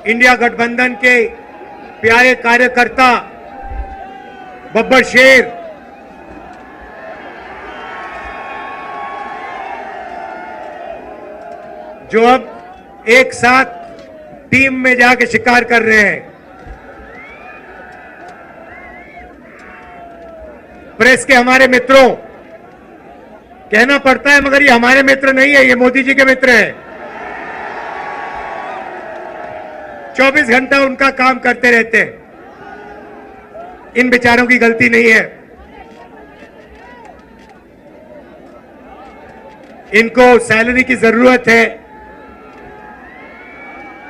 India गठबंधन के प्यारे कार्यकर्ता बब्बर शेर, जो अब एक साथ टीम में जाके शिकार कर रहे हैं। प्रेस के हमारे मित्रों, कहना पड़ता है मगर ये हमारे मित्र नहीं है, ये मोदी जी के मित्र हैं। 24 घंटा उनका काम करते रहते हैं, इन बेचारों की गलती नहीं है। इनको सैलरी की जरूरत है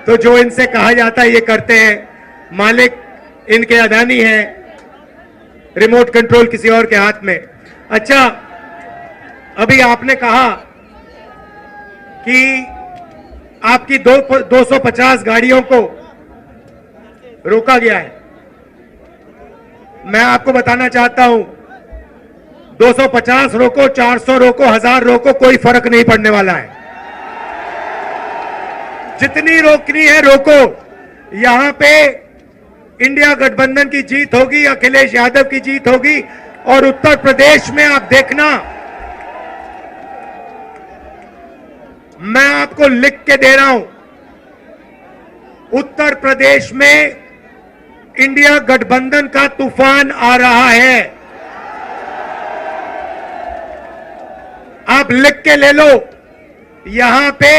तो जो इनसे कहा जाता है ये करते हैं। मालिक इनके अदानी है, रिमोट कंट्रोल किसी और के हाथ में। अच्छा, अभी आपने कहा कि आपकी 250 गाड़ियों को रोका गया है। मैं आपको बताना चाहता हूं, 250 रोको, 400 रोको, 1000 रोको, कोई फर्क नहीं पड़ने वाला है। जितनी रोकनी है रोको। यहां पे इंडिया गठबंधन की जीत होगी, अखिलेश यादव की जीत होगी। और उत्तर प्रदेश में आप देखना, मैं आपको लिख के दे रहा हूं, उत्तर प्रदेश में इंडिया गठबंधन का तूफान आ रहा है। आप लिख के ले लो, यहां पे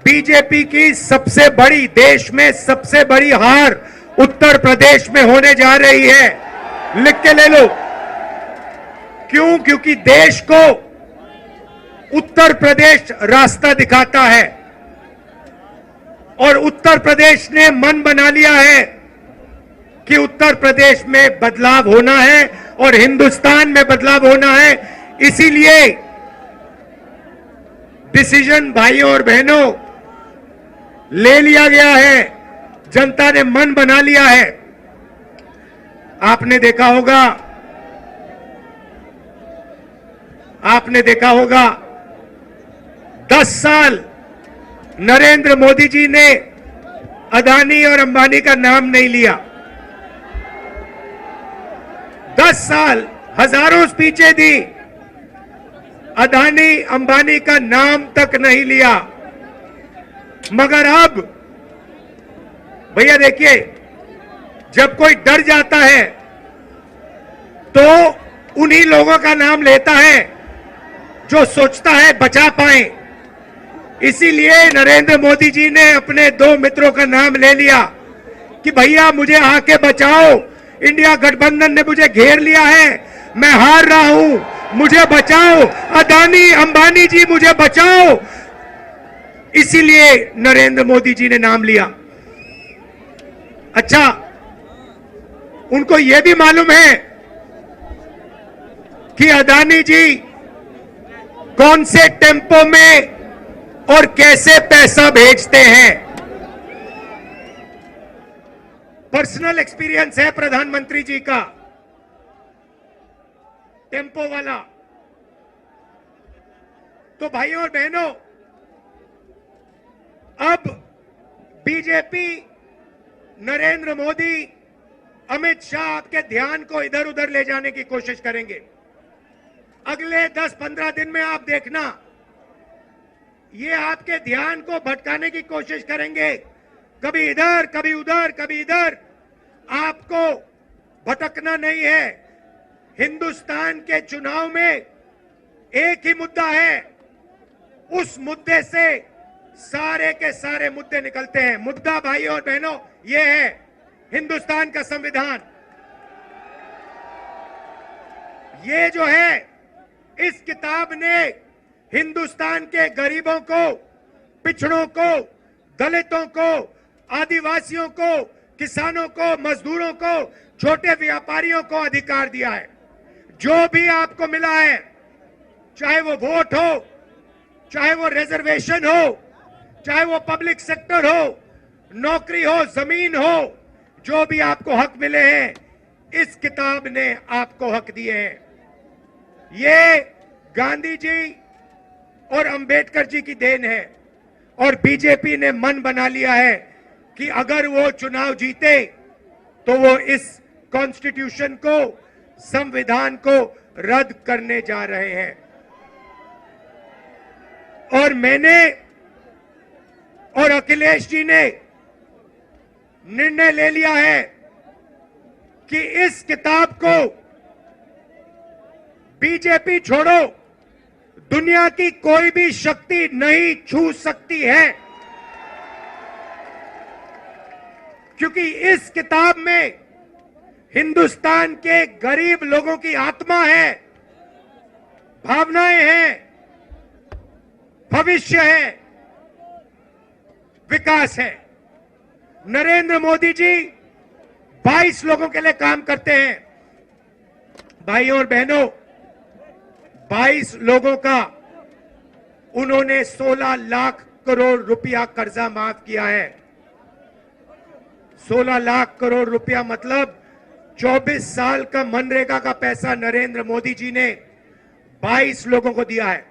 बीजेपी की सबसे बड़ी, देश में सबसे बड़ी हार उत्तर प्रदेश में होने जा रही है। लिख के ले लो। क्यों? क्योंकि देश को उत्तर प्रदेश रास्ता दिखाता है और उत्तर प्रदेश ने मन बना लिया है कि उत्तर प्रदेश में बदलाव होना है और हिंदुस्तान में बदलाव होना है। इसीलिए डिसीजन भाइयों और बहनों ले लिया गया है, जनता ने मन बना लिया है। आपने देखा होगा 10 साल नरेंद्र मोदी जी ने अदानी और अंबानी का नाम नहीं लिया। 10 साल हजारों स्पीचें दी, अदानी अंबानी का नाम तक नहीं लिया। मगर अब भैया देखिए, जब कोई डर जाता है तो उन्हीं लोगों का नाम लेता है जो सोचता है बचा पाए। इसीलिए नरेंद्र मोदी जी ने अपने 2 मित्रों का नाम ले लिया कि भैया मुझे आके बचाओ, इंडिया गठबंधन ने मुझे घेर लिया है, मैं हार रहा हूं, मुझे बचाओ, अदानी अंबानी जी मुझे बचाओ। इसीलिए नरेंद्र मोदी जी ने नाम लिया। अच्छा, उनको यह भी मालूम है कि अदानी जी कौन से टेम्पो में और कैसे पैसा भेजते हैं। पर्सनल एक्सपीरियंस है प्रधानमंत्री जी का, टेम्पो वाला। तो भाइयों और बहनों, अब बीजेपी, नरेंद्र मोदी, अमित शाह आपके ध्यान को इधर उधर ले जाने की कोशिश करेंगे। अगले 10-15 दिन में आप देखना, ये आपके ध्यान को भटकाने की कोशिश करेंगे, कभी इधर कभी उधर कभी इधर। आपको भटकना नहीं है। हिंदुस्तान के चुनाव में एक ही मुद्दा है, उस मुद्दे से सारे के सारे मुद्दे निकलते हैं। मुद्दा भाइयों और बहनों ये है हिंदुस्तान का संविधान। ये जो है, इस किताब ने हिंदुस्तान के गरीबों को, पिछड़ों को, दलितों को, आदिवासियों को, किसानों को, मजदूरों को, छोटे व्यापारियों को अधिकार दिया है। जो भी आपको मिला है, चाहे वो वोट हो, चाहे वो रिजर्वेशन हो, चाहे वो पब्लिक सेक्टर हो, नौकरी हो, जमीन हो, जो भी आपको हक मिले हैं, इस किताब ने आपको हक दिए हैं। ये गांधी जी और अंबेडकर जी की देन है और बीजेपी ने मन बना लिया है कि अगर वो चुनाव जीते तो वो इस कॉन्स्टिट्यूशन को, संविधान को रद्द करने जा रहे हैं। और मैंने और अखिलेश जी ने निर्णय ले लिया है कि इस किताब को बीजेपी छोड़ो दुनिया की कोई भी शक्ति नहीं छू सकती है, क्योंकि इस किताब में हिंदुस्तान के गरीब लोगों की आत्मा है, भावनाएं हैं, भविष्य है, विकास है। नरेंद्र मोदी जी 22 लोगों के लिए काम करते हैं। भाइयों और बहनों, 22 लोगों का उन्होंने 16 लाख करोड़ रुपया कर्जा माफ किया है। 16 लाख करोड़ रुपया मतलब 24 साल का मनरेगा का पैसा नरेंद्र मोदी जी ने 22 लोगों को दिया है।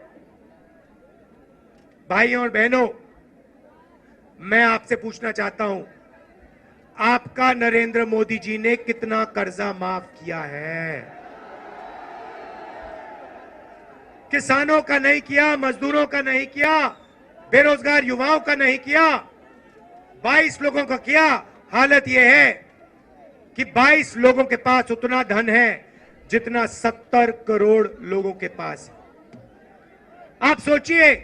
भाइयों और बहनों, मैं आपसे पूछना चाहता हूं, आपका नरेंद्र मोदी जी ने कितना कर्जा माफ किया है? किसानों का नहीं किया, मजदूरों का नहीं किया, बेरोजगार युवाओं का नहीं किया, 22 लोगों का किया। हालत यह है कि 22 लोगों के पास उतना धन है जितना 70 करोड़ लोगों के पास है। आप सोचिए,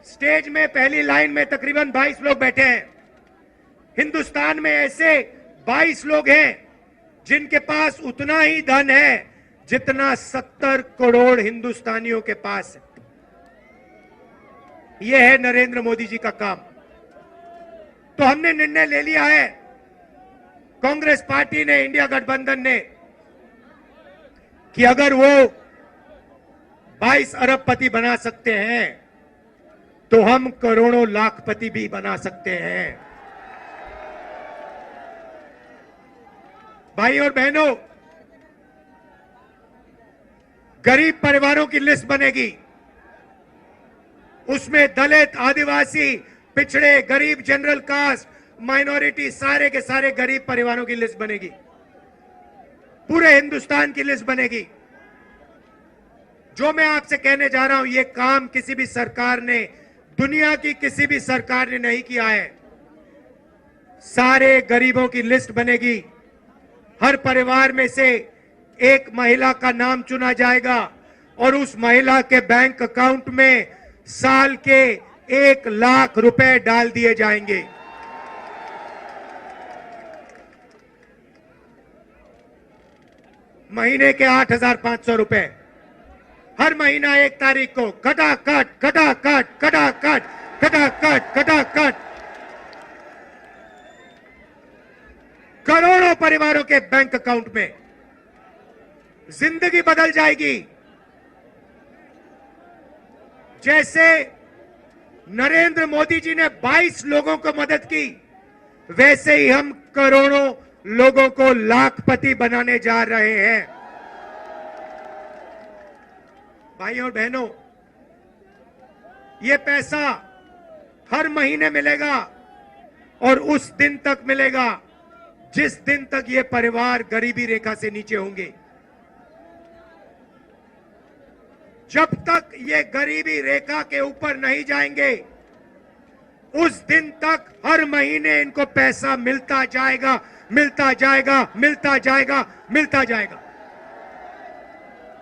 स्टेज में पहली लाइन में तकरीबन 22 लोग बैठे हैं। हिंदुस्तान में ऐसे 22 लोग हैं जिनके पास उतना ही धन है जितना 70 करोड़ हिंदुस्तानियों के पास है। यह है नरेंद्र मोदी जी का काम। तो हमने निर्णय ले लिया है, कांग्रेस पार्टी ने, इंडिया गठबंधन ने, कि अगर वो 22 अरबपति बना सकते हैं तो हम करोड़ों लाखपति भी बना सकते हैं। भाई और बहनों, गरीब परिवारों की लिस्ट बनेगी। उसमें दलित, आदिवासी, पिछड़े, गरीब, जनरल कास्ट, माइनॉरिटी, सारे के सारे गरीब परिवारों की लिस्ट बनेगी। पूरे हिंदुस्तान की लिस्ट बनेगी। जो मैं आपसे कहने जा रहा हूं, यह काम किसी भी सरकार ने, दुनिया की किसी भी सरकार ने नहीं किया है। सारे गरीबों की लिस्ट बनेगी। हर परिवार में से एक महिला का नाम चुना जाएगा और उस महिला के बैंक अकाउंट में साल के 1 लाख रुपए डाल दिए जाएंगे। महीने के 8,500 रुपए हर महीना 1 तारीख को खटाखट खटाखट खटाखट खटाखट खटाखट करोड़ों परिवारों के बैंक अकाउंट में। जिंदगी बदल जाएगी। जैसे नरेंद्र मोदी जी ने 22 लोगों को मदद की, वैसे ही हम करोड़ों लोगों को लाखपति बनाने जा रहे हैं। भाइयों और बहनों, यह पैसा हर महीने मिलेगा और उस दिन तक मिलेगा जिस दिन तक ये परिवार गरीबी रेखा से नीचे होंगे। जब तक ये गरीबी रेखा के ऊपर नहीं जाएंगे, उस दिन तक हर महीने इनको पैसा मिलता जाएगा, मिलता जाएगा, मिलता जाएगा, मिलता जाएगा।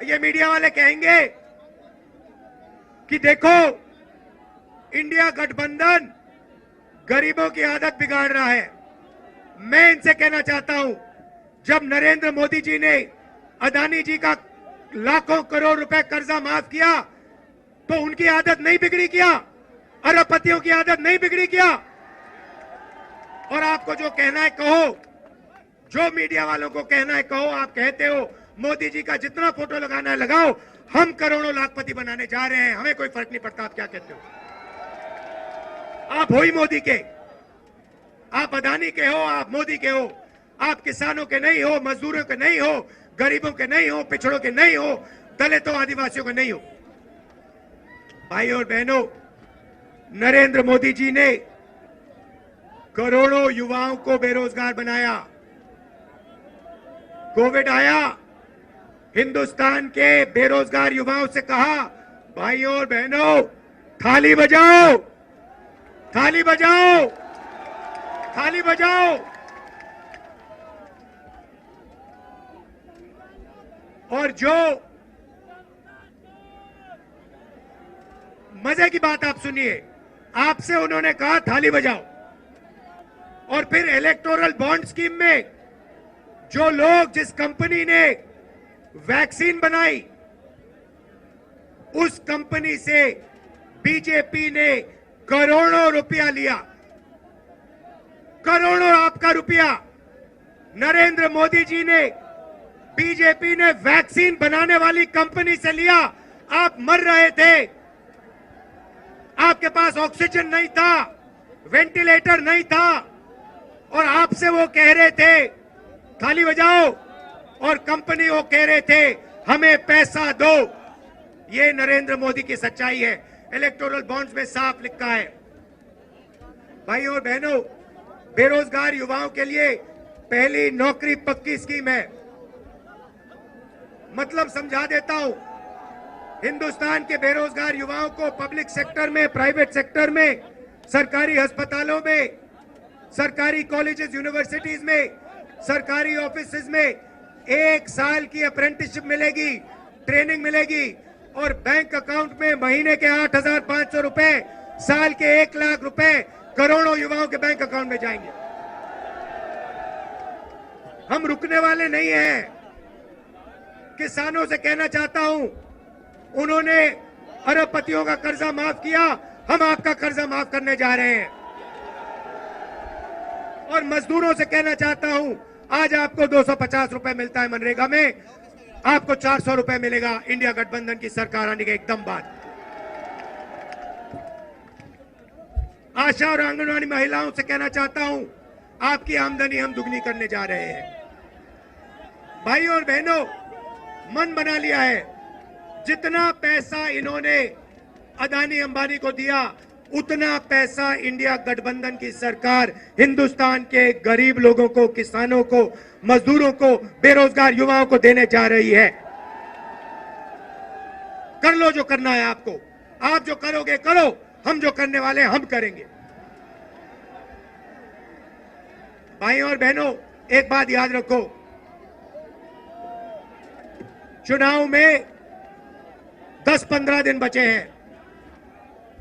ये मीडिया वाले कहेंगे कि देखो, इंडिया गठबंधन गरीबों की आदत बिगाड़ रहा है। मैं इनसे कहना चाहता हूं, जब नरेंद्र मोदी जी ने अदानी जी का लाखों करोड़ रुपए कर्जा माफ किया तो उनकी आदत नहीं बिगड़ी क्या? अरबपतियों की आदत नहीं बिगड़ी क्या? और आपको जो कहना है कहो, जो मीडिया वालों को कहना है कहो। आप कहते हो मोदी जी का जितना फोटो लगाना है लगाओ, हम करोड़ों लाखपति बनाने जा रहे हैं, हमें कोई फर्क नहीं पड़ता। आप क्या कहते हो? आप हो ही मोदी के, आप अदानी के हो, आप मोदी के हो। आप किसानों के नहीं हो, मजदूरों के नहीं हो, गरीबों के नहीं हो, पिछड़ों के नहीं हो, दलितों, आदिवासियों के नहीं हो। भाइयों और बहनों, नरेंद्र मोदी जी ने करोड़ों युवाओं को बेरोजगार बनाया। कोविड आया, हिंदुस्तान के बेरोजगार युवाओं से कहा, भाइयों और बहनों, थाली बजाओ, थाली बजाओ, थाली बजाओ। और जो मजे की बात आप सुनिए, आपसे उन्होंने कहा थाली बजाओ, और फिर इलेक्टोरल बॉन्ड स्कीम में जो लोग, जिस कंपनी ने वैक्सीन बनाई, उस कंपनी से बीजेपी ने करोड़ों रुपया लिया। करोड़ों आपका रुपया नरेंद्र मोदी जी ने, बीजेपी ने वैक्सीन बनाने वाली कंपनी से लिया। आप मर रहे थे, आपके पास ऑक्सीजन नहीं था, वेंटिलेटर नहीं था, और आपसे वो कह रहे थे थाली बजाओ, और कंपनी वो कह रहे थे हमें पैसा दो। ये नरेंद्र मोदी की सच्चाई है। इलेक्टोरल बॉन्ड्स में साफ लिखा है। भाइयों और बहनों, बेरोजगार युवाओं के लिए पहली नौकरी पक्की स्कीम है। मतलब समझा देता हूं, हिंदुस्तान के बेरोजगार युवाओं को पब्लिक सेक्टर में, प्राइवेट सेक्टर में, सरकारी अस्पतालों में, सरकारी कॉलेजेस, यूनिवर्सिटीज में, सरकारी ऑफिसेज में 1 साल की अप्रेंटिसशिप मिलेगी, ट्रेनिंग मिलेगी, और बैंक अकाउंट में महीने के 8,500 रुपए, साल के 1 लाख रुपए करोड़ों युवाओं के बैंक अकाउंट में जाएंगे। हम रुकने वाले नहीं हैं। किसानों से कहना चाहता हूं, उन्होंने अरबपतियों का कर्जा माफ किया, हम आपका कर्जा माफ करने जा रहे हैं। और मजदूरों से कहना चाहता हूं, आज आपको 250 रुपए मिलता है मनरेगा में, आपको 400 रुपए मिलेगा इंडिया गठबंधन की सरकार आने के एकदम बाद। आशा और आंगनवाड़ी महिलाओं से कहना चाहता हूं, आपकी आमदनी हम दुगनी करने जा रहे हैं। भाइयों और बहनों, मन बना लिया है, जितना पैसा इन्होंने अदानी अंबानी को दिया, उतना पैसा इंडिया गठबंधन की सरकार हिंदुस्तान के गरीब लोगों को, किसानों को, मजदूरों को, बेरोजगार युवाओं को देने जा रही है। कर लो जो करना है आपको, आप जो करोगे करो, हम जो करने वाले हैं हम करेंगे। भाइयों और बहनों, एक बात याद रखो, चुनाव में 10-15 दिन बचे हैं,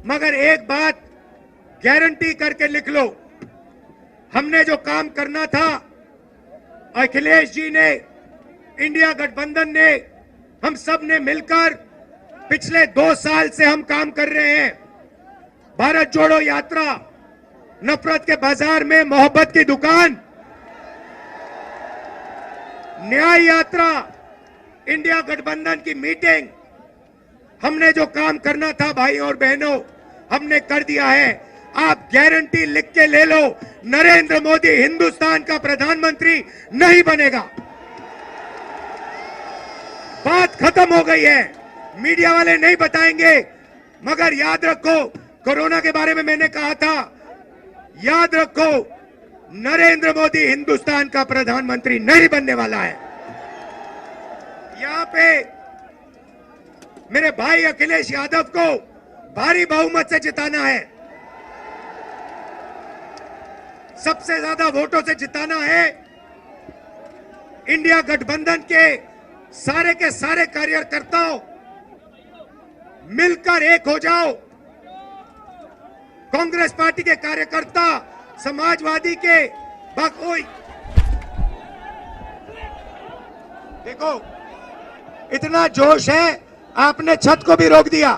मगर एक बात गारंटी करके लिख लो, हमने जो काम करना था, अखिलेश जी ने, इंडिया गठबंधन ने, हम सब ने मिलकर पिछले 2 साल से हम काम कर रहे हैं। भारत जोड़ो यात्रा, नफरत के बाजार में मोहब्बत की दुकान, न्याय यात्रा, इंडिया गठबंधन की मीटिंग, हमने जो काम करना था भाइयों और बहनों, हमने कर दिया है। आप गारंटी लिख के ले लो, नरेंद्र मोदी हिंदुस्तान का प्रधानमंत्री नहीं बनेगा। बात खत्म हो गई है, मीडिया वाले नहीं बताएंगे, मगर याद रखो, कोरोना के बारे में मैंने कहा था, याद रखो, नरेंद्र मोदी हिंदुस्तान का प्रधानमंत्री नहीं बनने वाला है। यहां पे मेरे भाई अखिलेश यादव को भारी बहुमत से जिताना है, सबसे ज्यादा वोटों से जिताना है। इंडिया गठबंधन के सारे कार्यकर्ताओं मिलकर एक हो जाओ। कांग्रेस पार्टी के कार्यकर्ता, समाजवादी के बाकोई, देखो इतना जोश है, आपने छत को भी रोक दिया।